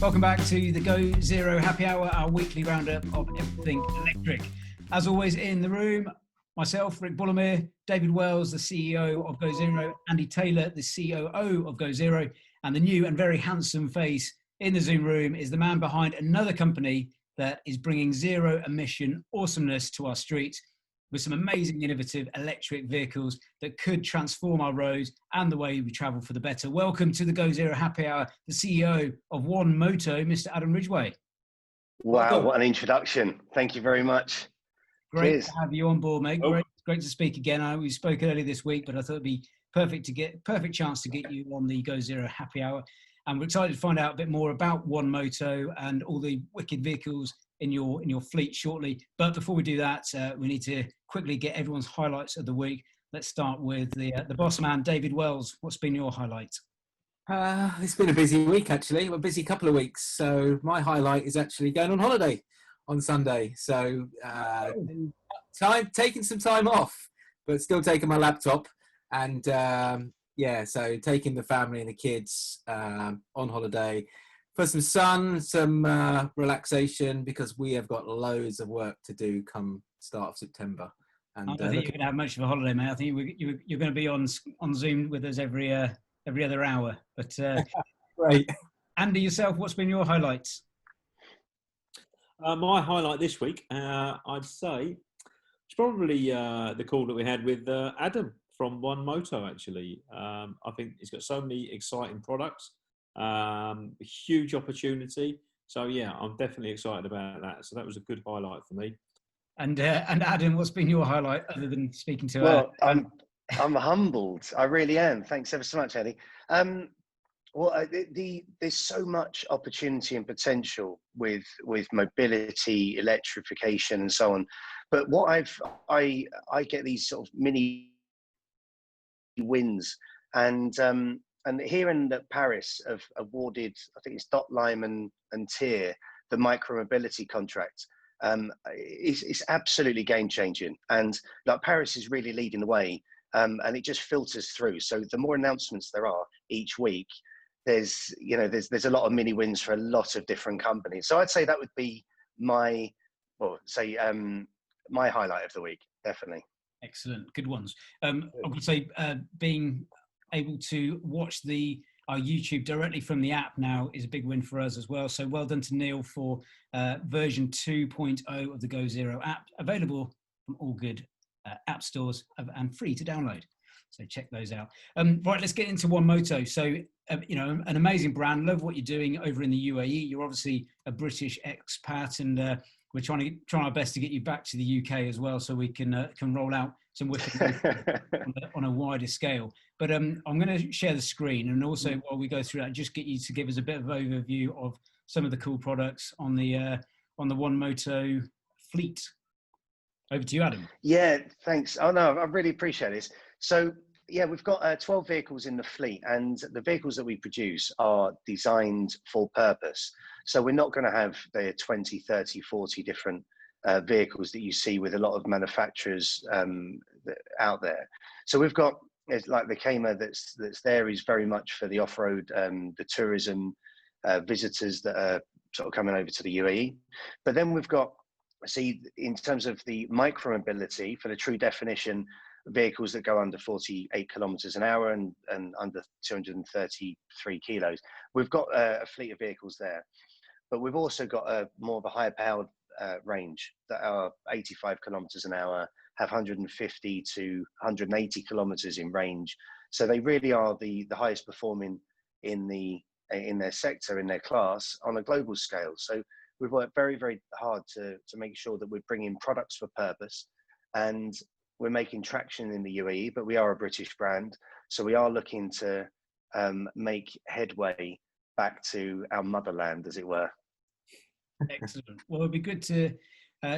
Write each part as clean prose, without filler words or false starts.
Welcome back to the Go Zero Happy Hour, our weekly roundup of everything electric. As always, in the room, myself, Rick Bullemere, David Wells, the CEO of Go Zero, Andy Taylor, the COO of Go Zero, and the new and very handsome face in the Zoom room is the man behind another company that is bringing zero emission awesomeness to our streets with some amazing innovative electric vehicles that could transform our roads and the way we travel for the better. Welcome to the Go Zero Happy Hour, the CEO of One Moto, Mr. Adam Ridgway. Wow, Welcome. what an introduction. Thank you very much. Great Cheers. to have you on board, mate. Great to speak again. We spoke earlier this week, but I thought it'd be perfect chance to get you on the Go Zero Happy Hour. And we're excited to find out a bit more about One Moto and all the wicked vehicles in your fleet shortly. But before we do that, we need to quickly get everyone's highlights of the week. Let's start with the boss man, David Wells. What's been your highlight? It's been a busy week, actually. A busy couple of weeks. So my highlight is actually going on holiday on Sunday. So taking some time off, but still taking my laptop and so taking the family and the kids on holiday for some sun, some relaxation, because we have got loads of work to do come start of September. And I don't think you're going to have much of a holiday, mate. I think you're going to be on Zoom with us every other hour. But great. Andy, yourself, what's been your highlights? My highlight this week, I'd say, it's probably the call that we had with Adam from One Moto, actually. I think he's got so many exciting products, a huge opportunity. So, yeah, I'm definitely excited about that. So that was a good highlight for me. And Adam, what's been your highlight other than speaking to? Well, I'm humbled. I really am. Thanks ever so much, Eddie. There's so much opportunity and potential with mobility, electrification, and so on. But what I get these sort of mini wins, and hearing that Paris have awarded, I think it's Dotline and Tier, the micro-mobility contract. It's absolutely game-changing, and like Paris is really leading the way, and it just filters through. So the more announcements there are each week, there's a lot of mini wins for a lot of different companies. So I'd say that would be my highlight of the week, definitely. Excellent, good ones. I would say being able to watch our YouTube directly from the app now is a big win for us as well. So well done to Neil for version 2.0 of the Go Zero app, available from all good app stores and free to download. So check those out. Right, let's get into One Moto. So, an amazing brand. Love what you're doing over in the UAE. You're obviously a British expat, and we're trying our best to get you back to the UK as well, so we can roll out some wicked on a wider scale. But I'm going to share the screen, and also while we go through that, just get you to give us a bit of overview of some of the cool products on the One Moto fleet. Over to you, Adam. Yeah, thanks. Oh no, I really appreciate this. So yeah, we've got 12 vehicles in the fleet, and the vehicles that we produce are designed for purpose. So we're not going to have the 20, 30, 40 different vehicles that you see with a lot of manufacturers out there. So we've got, like the Kama that's there is very much for the off-road, the tourism visitors that are sort of coming over to the UAE. But then we've got, in terms of the micro-mobility, for the true definition, vehicles that go under 48 kilometers an hour and under 233 kilos. We've got a fleet of vehicles there, but we've also got more of a higher powered range that are 85 kilometers an hour, have 150 to 180 kilometers in range. So they really are the highest performing in their sector, in their class, on a global scale. So we've worked very, very hard to make sure that we're bringing products for purpose, and we're making traction in the UAE, but we are a British brand. So we are looking to make headway back to our motherland, as it were. Excellent. Well, it'd be good to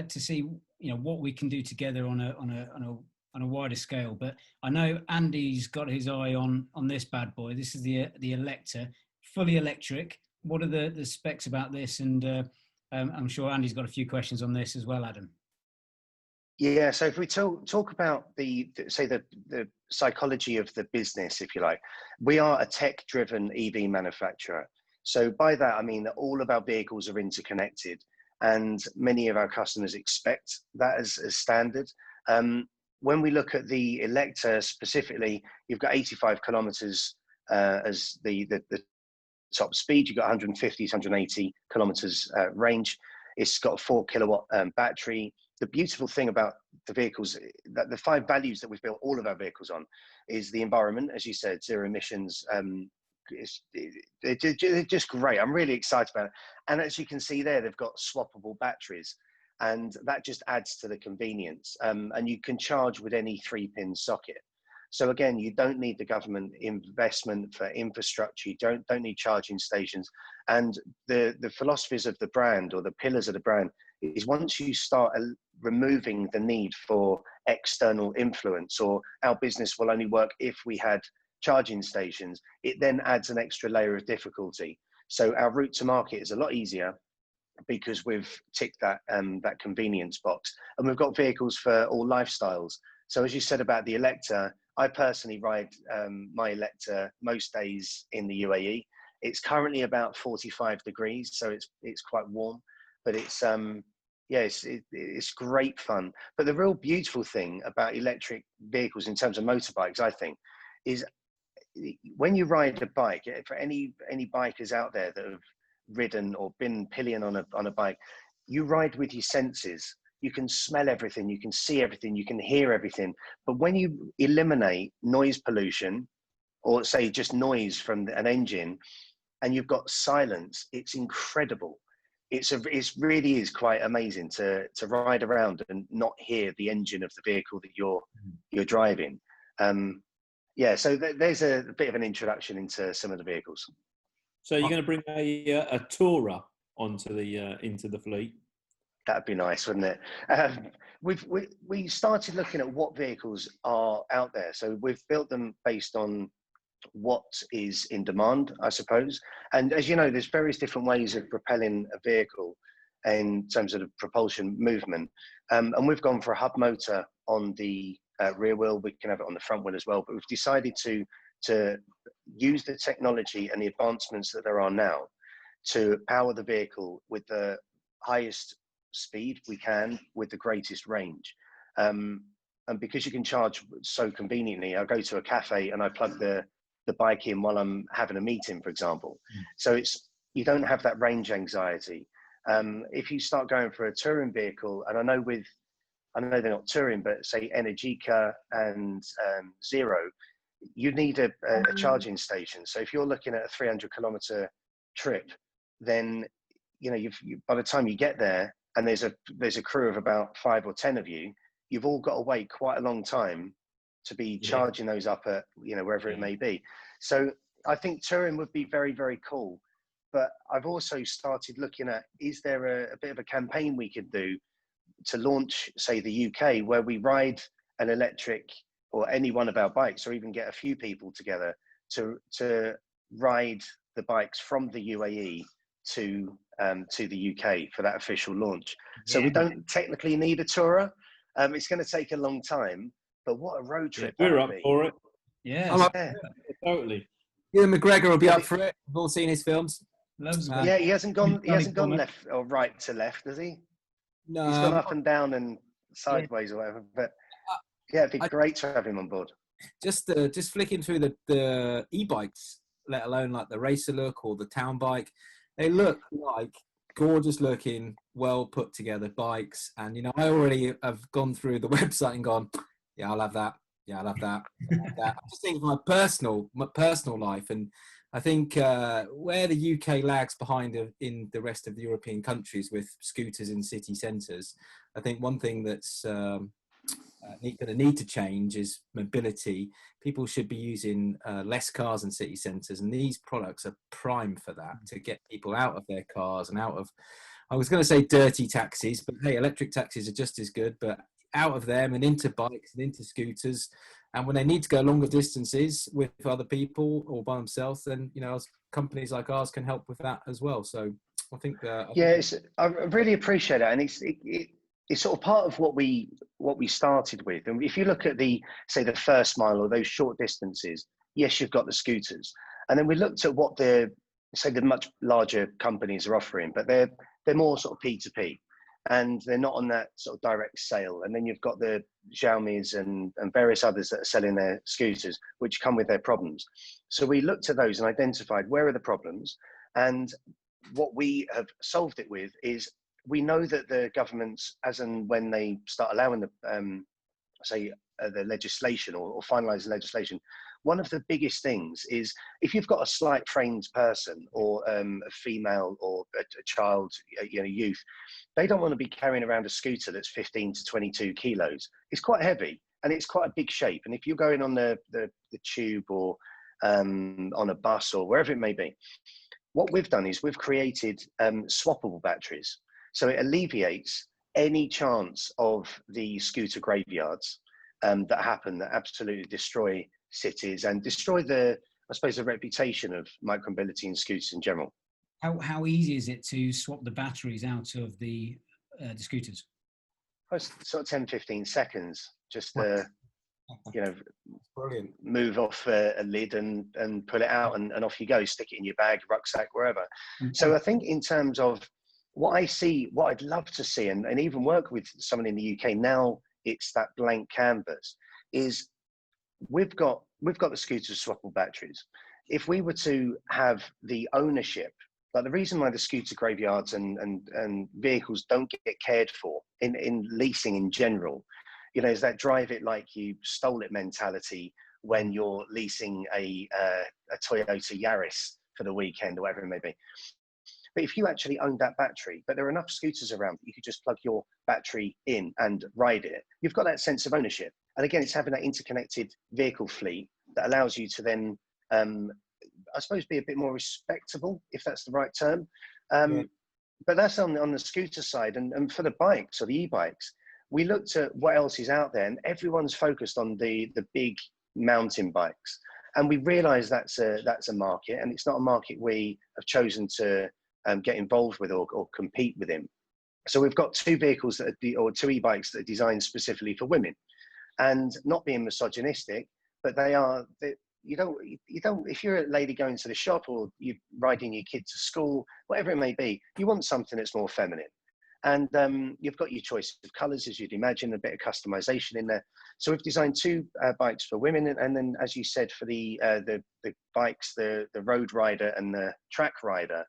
see, what we can do together on a wider scale. But I know Andy's got his eye on this bad boy. This is the Elector, fully electric. What are the specs about this? And I'm sure Andy's got a few questions on this as well, Adam. Yeah, so if we talk about the psychology of the business, if you like, we are a tech-driven EV manufacturer. So by that, I mean that all of our vehicles are interconnected, and many of our customers expect that as standard. When we look at the Elector specifically, you've got 85 kilometers as the top speed. You've got 150 to 180 kilometers range. It's got a 4 kilowatt battery. The beautiful thing about the vehicles, that the 5 values that we've built all of our vehicles on, is the environment, as you said, zero emissions. They're just great. I'm really excited about it. And as you can see there, they've got swappable batteries, and that just adds to the convenience. And you can charge with any 3-pin socket. So again, you don't need the government investment for infrastructure. You don't need charging stations. And the philosophies of the brand, or the pillars of the brand, is once you start removing the need for external influence, or our business will only work if we had charging stations, it then adds an extra layer of difficulty. So our route to market is a lot easier because we've ticked that that convenience box, and we've got vehicles for all lifestyles. So as you said about the Elector, I personally ride my Elector most days in the UAE. It's currently about 45 degrees, so it's quite warm, but it's it's great fun. But the real beautiful thing about electric vehicles in terms of motorbikes, I think, is when you ride a bike. For any bikers out there that have ridden or been pillion on a bike, you ride with your senses. You can smell everything, you can see everything, you can hear everything. But when you eliminate noise pollution, or say just noise from an engine, and you've got silence, it's incredible. It really is quite amazing to ride around and not hear the engine of the vehicle that you're driving. So there's a bit of an introduction into some of the vehicles. So you're going to bring a tourer onto the into the fleet? That'd be nice, wouldn't it? We started looking at what vehicles are out there. So we've built them based on what is in demand, I suppose. And as you know, there's various different ways of propelling a vehicle in terms of the propulsion movement. And we've gone for a hub motor on the rear wheel. We can have it on the front wheel as well. But we've decided to use the technology and the advancements that there are now to power the vehicle with the highest speed we can with the greatest range. And because you can charge so conveniently, I go to a cafe and I plug the bike in while I'm having a meeting, for example. So you don't have that range anxiety. If you start going for a touring vehicle, and I know they're not touring, but say Energica and Zero, you need a charging station. So if you're looking at a 300-kilometer trip, then by the time you get there, and there's a crew of about 5 or 10 of you, you've all got to wait quite a long time to be charging those up at wherever it may be. So I think touring would be very, very cool. But I've also started looking at, is there a bit of a campaign we could do to launch, say, the UK, where we ride an electric or any one of our bikes, or even get a few people together to ride the bikes from the UAE to the UK for that official launch. So we don't technically need a tourer. It's going to take a long time, but what a road trip! We're up for it. Yeah, Totally. Ewan McGregor will be up for it. We've all seen his films. He hasn't gone left or right to left, has he? No, he's gone up and down and sideways or whatever. But it'd be great to have him on board. Just flicking through the e-bikes, let alone like the racer look or the town bike, they look like gorgeous looking, well put together bikes. And I already have gone through the website and gone, yeah, I'll have that. Yeah, I'll have that. I'm just thinking of my personal life, and I think where the UK lags behind in the rest of the European countries with scooters in city centres, I think one thing that's going to need to change is mobility. People should be using less cars in city centres, and these products are prime for that, to get people out of their cars and out of, I was going to say dirty taxis, but hey, electric taxis are just as good, but out of them and into bikes and into scooters. And when they need to go longer distances with other people or by themselves, then companies like ours can help with that as well. So I think I really appreciate that, and it's sort of part of what we started with. And if you look at the first mile or those short distances, yes, you've got the scooters, and then we looked at what the say the much larger companies are offering, but they're more sort of P2P, and they're not on that sort of direct sale. And then you've got the Xiaomi's and various others that are selling their scooters, which come with their problems. So we looked at those and identified where are the problems, and what we have solved it with is we know that the governments, as and when they start allowing the the legislation or finalising legislation, one of the biggest things is if you've got a slight framed person or a female or a child, youth, they don't want to be carrying around a scooter that's 15 to 22 kilos. It's quite heavy and it's quite a big shape. And if you're going on the tube or on a bus or wherever it may be, what we've done is we've created swappable batteries. So it alleviates any chance of the scooter graveyards that happen, that absolutely destroy cities and destroy the reputation of micromobility and scooters in general. How easy is it to swap the batteries out of the scooters? It's sort of 10, 15 seconds, just Brilliant. move off a lid and pull it out and off you go, stick it in your bag, rucksack, wherever. Okay. So I think in terms of what I see, what I'd love to see, and even work with someone in the UK, now it's that blank canvas, is we've got the scooter swappable batteries. If we were to have the ownership, like the reason why the scooter graveyards and vehicles don't get cared for in leasing in general, is that drive it like you stole it mentality when you're leasing a Toyota Yaris for the weekend or whatever it may be. But if you actually owned that battery, but there are enough scooters around that you could just plug your battery in and ride it, you've got that sense of ownership. And again, it's having that interconnected vehicle fleet that allows you to then, I suppose, be a bit more respectable, if that's the right term. But that's on the scooter side. And for the bikes or the e-bikes, we looked at what else is out there, and everyone's focused on the big mountain bikes. And we realized that's a market, and it's not a market we have chosen to get involved with or compete with him. So we've got two vehicles two e-bikes that are designed specifically for women, and not being misogynistic, but you don't, if you're a lady going to the shop or you're riding your kid to school, whatever it may be, you want something that's more feminine. And you've got your choice of colors, as you'd imagine, a bit of customization in there. So we've designed two bikes for women, and then, as you said, for the bikes, the road rider and the track rider,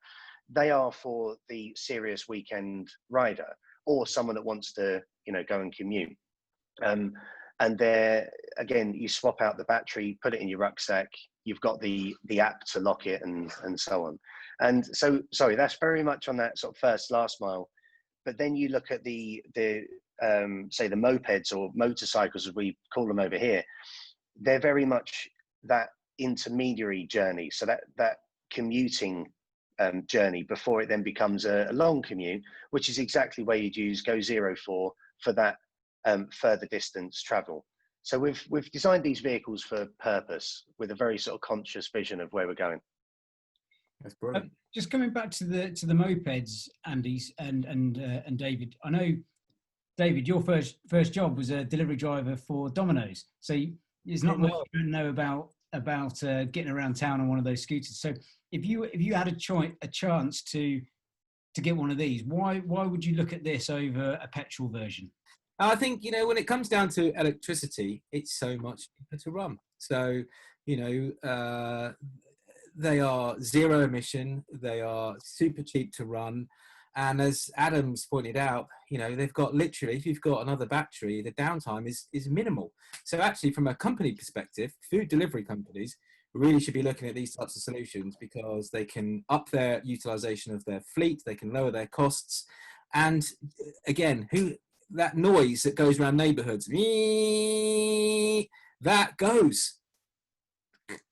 they are for the serious weekend rider or someone that wants to, go and commute. And there, again, you swap out the battery, put it in your rucksack. You've got the app to lock it, and so on. And so, sorry, that's very much on that sort of first last mile. But then you look at the say the mopeds or motorcycles, as we call them over here. They're very much that intermediary journey. So that commuting journey before it then becomes a long commute, which is exactly where you'd use Go Zero for that further distance travel. So we've designed these vehicles for purpose with a very sort of conscious vision of where we're going. That's brilliant. Just coming back to the mopeds, Andy and David. I know, David, your first job was a delivery driver for Domino's. So there's not much you don't know about getting around town on one of those scooters. So if you had a chance to get one of these, why would you look at this over a petrol version? I think, when it comes down to electricity, it's so much cheaper to run. So, they are zero emission, they are super cheap to run. And as Adam's pointed out, they've got literally, if you've got another battery, the downtime is minimal. So actually, from a company perspective, food delivery companies really should be looking at these types of solutions because they can up their utilization of their fleet, they can lower their costs. And again, that noise that goes around neighborhoods, that goes.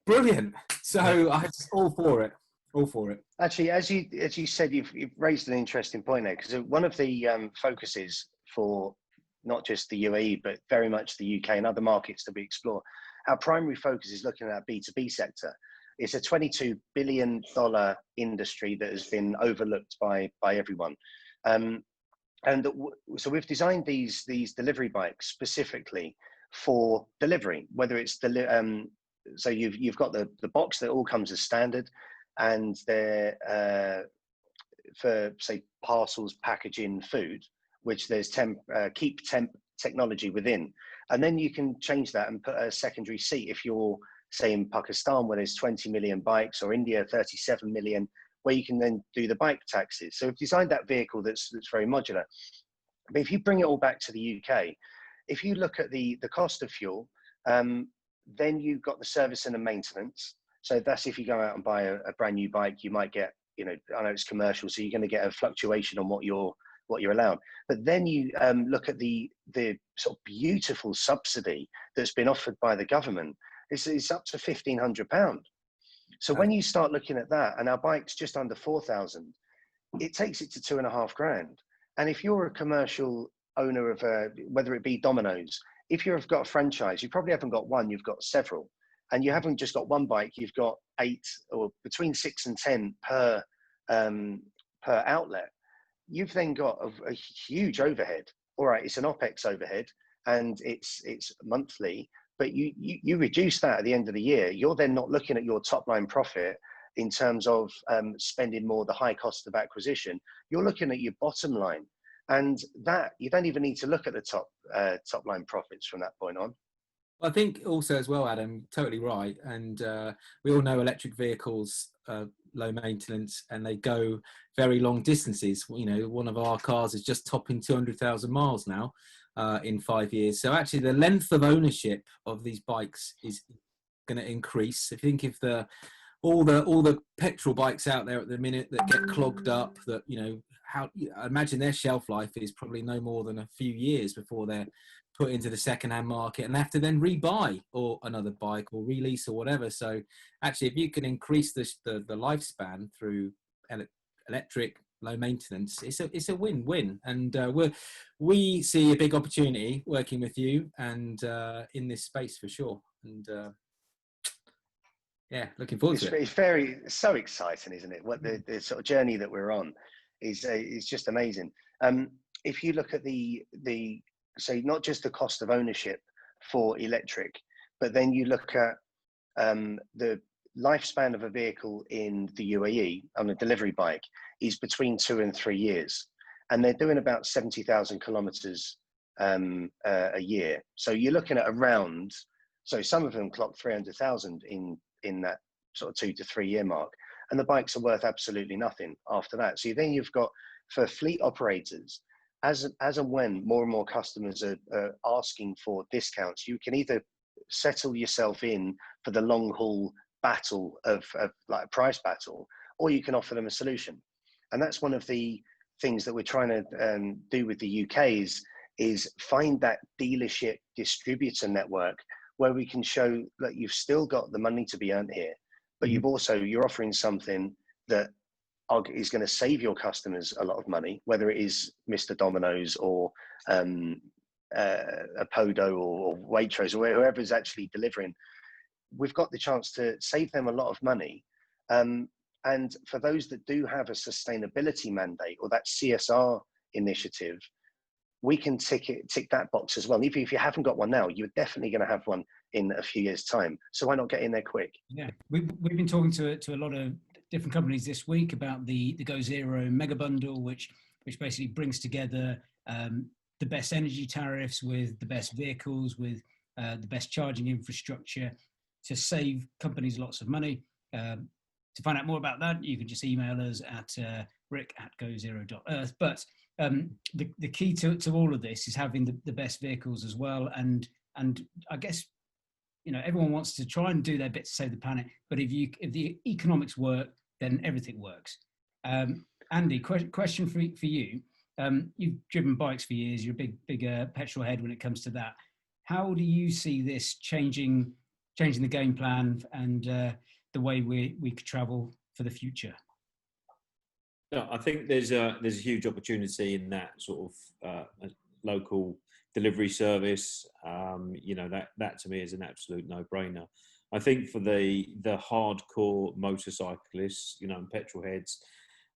Brilliant. So I'm all for it. Actually, as you said, you've raised an interesting point there, because one of the focuses for not just the UAE, but very much the UK and other markets that we explore, our primary focus is looking at our B2B sector. It's a $22 billion industry that has been overlooked by everyone. So we've designed these delivery bikes specifically for delivery, whether it's so you've got the box that all comes as standard. and they're for, say, parcels, packaging, food, which there's keep temp technology within. And then you can change that and put a secondary seat if you're, say, in Pakistan, where there's 20 million bikes, or India, 37 million, where you can then do the bike taxis. So we've designed that vehicle that's very modular. But if you bring it all back to the UK, if you look at the cost of fuel, then you've got the service and the maintenance. So that's if you go out and buy a brand new bike, you might get, you know, I know it's commercial, so you're going to get a fluctuation on what you're allowed. But then you look at the sort of beautiful subsidy that's been offered by the government. It's up to £1,500. So when you start looking at that, and our bike's just under 4,000, it takes it to £2,500. And if you're a commercial owner of whether it be Domino's, if you've got a franchise, you probably haven't got one, you've got several. And you haven't just got one bike, you've got 8 or between 6 and 10 per outlet. You've then got a huge overhead. All right, it's an OPEX overhead and it's monthly, but you reduce that at the end of the year. You're then not looking at your top line profit in terms of spending more the high cost of acquisition. You're looking at your bottom line, and that you don't even need to look at the top line profits from that point on. I think also as well, Adam, totally right. And we all know electric vehicles are low maintenance and they go very long distances. You know, one of our cars is just topping 200,000 miles now in 5 years. So actually the length of ownership of these bikes is going to increase. If you think of all the petrol bikes out there at the minute that get clogged up, that, you know, I imagine their shelf life is probably no more than a few years before they're put into the second-hand market and have to then rebuy or another bike or release or whatever. So actually, if you can increase the lifespan through electric, low maintenance, it's a win-win. And we see a big opportunity working with you and in this space for sure. And yeah, looking forward to it. It's so exciting, isn't it? What the sort of journey that we're on is just amazing. If you look at so not just the cost of ownership for electric, but then you look at the lifespan of a vehicle in the UAE on a delivery bike is between 2 and 3 years, and they're doing about 70,000 kilometers a year. So you're looking at around, so some of them clock 300,000 in that sort of 2 to 3 year mark, and the bikes are worth absolutely nothing after that. So then you've got, for fleet operators, as and when more and more customers are asking for discounts, you can either settle yourself in for the long haul battle of like a price battle, or you can offer them a solution. And that's one of the things that we're trying to do with the UK is find that dealership distributor network where we can show that you've still got the money to be earned here, but you're offering something that is going to save your customers a lot of money, whether it is Mr. Domino's or a Podo or Waitrose or whoever's actually delivering. We've got the chance to save them a lot of money. And for those that do have a sustainability mandate or that CSR initiative, we can tick that box as well. And if you haven't got one now, you're definitely going to have one in a few years' time. So why not get in there quick? Yeah, we've been talking to a lot of different companies this week about the Go Zero Mega Bundle, which basically brings together the best energy tariffs with the best vehicles, with the best charging infrastructure to save companies lots of money. To find out more about that, you can just email us at rick@gozero.earth. But the key to all of this is having the best vehicles as well. And I guess, you know, everyone wants to try and do their bit to save the planet, but if the economics work, then everything works. Andy, question for you. You've driven bikes for years. You're a big petrol head when it comes to that. How do you see this changing the game plan and the way we could travel for the future? No, I think there's a huge opportunity in that sort of local delivery service. You know, that to me is an absolute no-brainer. I think for the hardcore motorcyclists, you know, and petrol heads,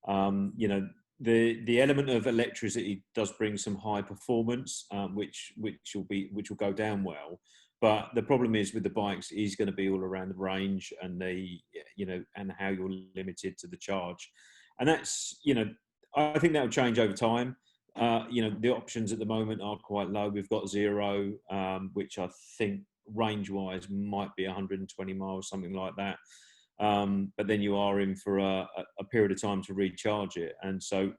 you know, the element of electricity does bring some high performance, which will go down well. But the problem is with the bikes is going to be all around the range and and how you're limited to the charge. And that's, I think that will change over time. The options at the moment are quite low. We've got zero, which I think range-wise might be 120 miles, something like that. But then you are in for a period of time to recharge it. And so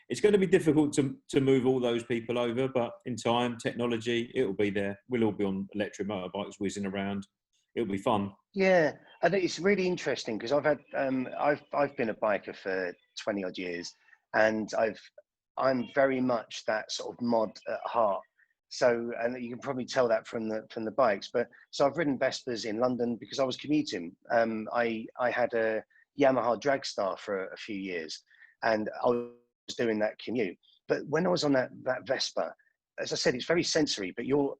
it's going to be difficult to move all those people over, but in time, technology, it will be there. We'll all be on electric motorbikes whizzing around. It'll be fun. Yeah, and it's really interesting because I've had I've been a biker for 20 odd years, and I'm very much that sort of mod at heart. So, and you can probably tell that from the bikes. But so I've ridden Vespers in London because I was commuting. I had a Yamaha Dragstar for a few years, and I was doing that commute. But when I was on that Vespa, as I said, it's very sensory. But you're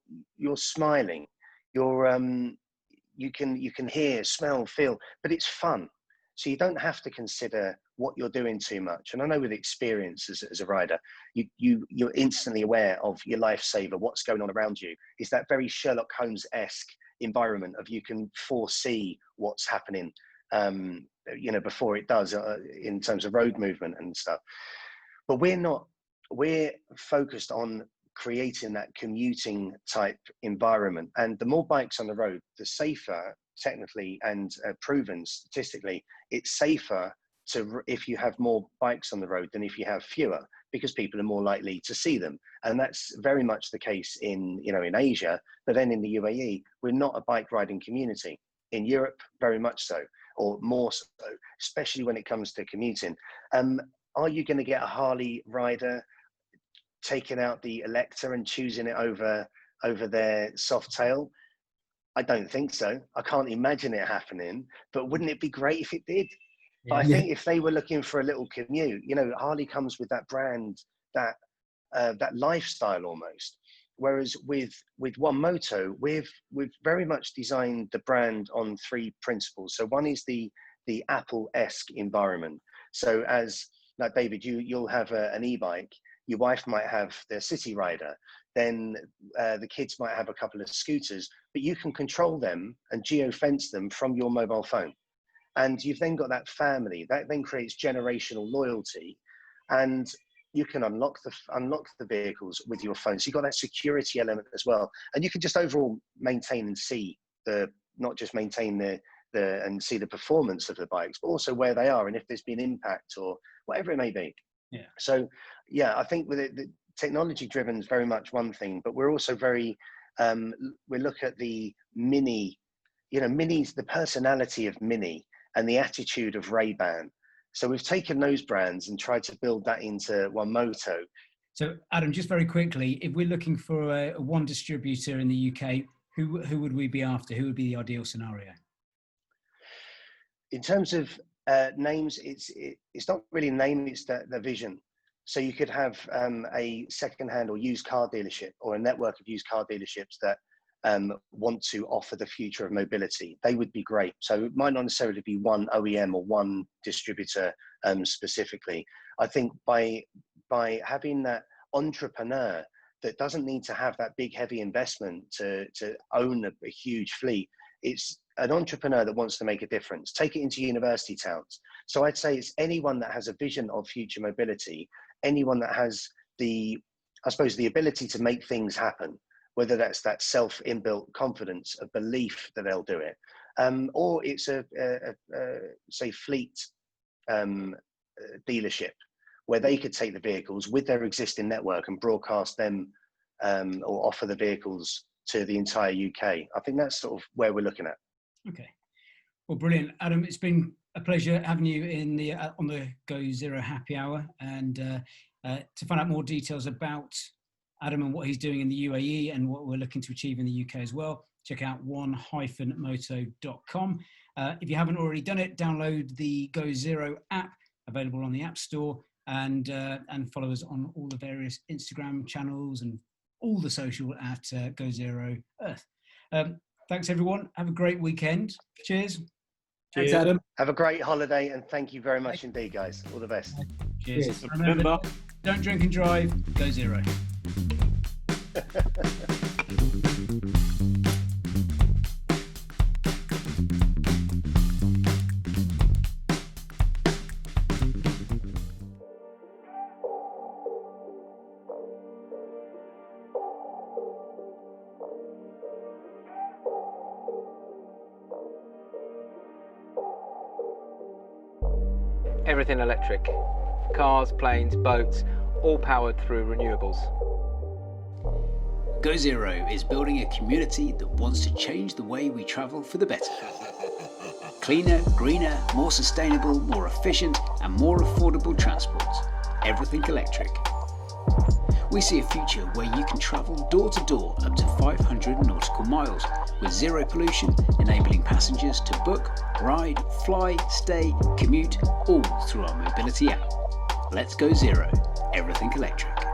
smiling, you can hear, smell, feel, but it's fun. So you don't have to consider what you're doing too much. And I know with experience as a rider, you're instantly aware of your lifesaver, what's going on around you. It's that very Sherlock Holmes-esque environment of you can foresee what's happening, before it does in terms of road movement and stuff. But we're focused on creating that commuting type environment. And the more bikes on the road, the safer technically and proven statistically, it's safer if you have more bikes on the road than if you have fewer, because people are more likely to see them. And that's very much the case in Asia, but then in the UAE, we're not a bike riding community. In Europe, very much so, or more so, especially when it comes to commuting. Are you going to get a Harley rider taking out the Elector and choosing it over their soft tail? I don't think so. I can't imagine it happening, but wouldn't it be great if it did? Yeah. But I think if they were looking for a little commute, Harley comes with that brand, that lifestyle almost. Whereas with One Moto, we've very much designed the brand on three principles. So one is the Apple-esque environment. So as like David, you'll have an e-bike. Your wife might have the City Rider, then the kids might have a couple of scooters, but you can control them and geo-fence them from your mobile phone. And you've then got that family, that then creates generational loyalty, and you can unlock the vehicles with your phone. So you've got that security element as well. And you can just overall maintain and see not just maintain and see the performance of the bikes, but also where they are and if there's been impact or whatever it may be. Yeah. So, yeah, I think with it, the technology driven is very much one thing, but we're also very, we look at the Mini, Mini's, the personality of Mini and the attitude of Ray-Ban. So we've taken those brands and tried to build that into One Moto. So Adam, just very quickly, if we're looking for a one distributor in the UK, who would we be after? Who would be the ideal scenario? In terms of names, it's not really a name, it's the vision. So you could have a second-hand or used car dealership or a network of used car dealerships that want to offer the future of mobility. They would be great. So it might not necessarily be one OEM or one distributor specifically. I think by having that entrepreneur that doesn't need to have that big heavy investment to own a huge fleet, it's an entrepreneur that wants to make a difference. Take it into university towns. So I'd say it's anyone that has a vision of future mobility, anyone that has the ability to make things happen, whether that's that self-inbuilt confidence, a belief that they'll do it, or it's say fleet dealership where they could take the vehicles with their existing network and broadcast them or offer the vehicles to the entire UK. I think that's sort of where we're looking at. Okay, well, brilliant, Adam. It's been a pleasure having you in on the Go Zero Happy Hour, and to find out more details about Adam and what he's doing in the UAE and what we're looking to achieve in the UK as well, check out one-moto.com. If you haven't already done it, download the Go Zero app, available on the App Store, and follow us on all the various Instagram channels and all the social at Go Zero Earth. Thanks, everyone. Have a great weekend. Cheers. Thanks, Adam. Have a great holiday, and thank you very much indeed, guys. All the best. Cheers. Remember, don't drink and drive. Go Zero. everything electric. Cars, planes, boats, all powered through renewables. Go Zero is building a community that wants to change the way we travel for the better. Cleaner, greener, more sustainable, more efficient and more affordable transport. Everything electric. We see a future where you can travel door to door up to 500 nautical miles with zero pollution, enabling passengers to book, ride, fly, stay, commute, all through our mobility app. Let's go zero. Everything electric.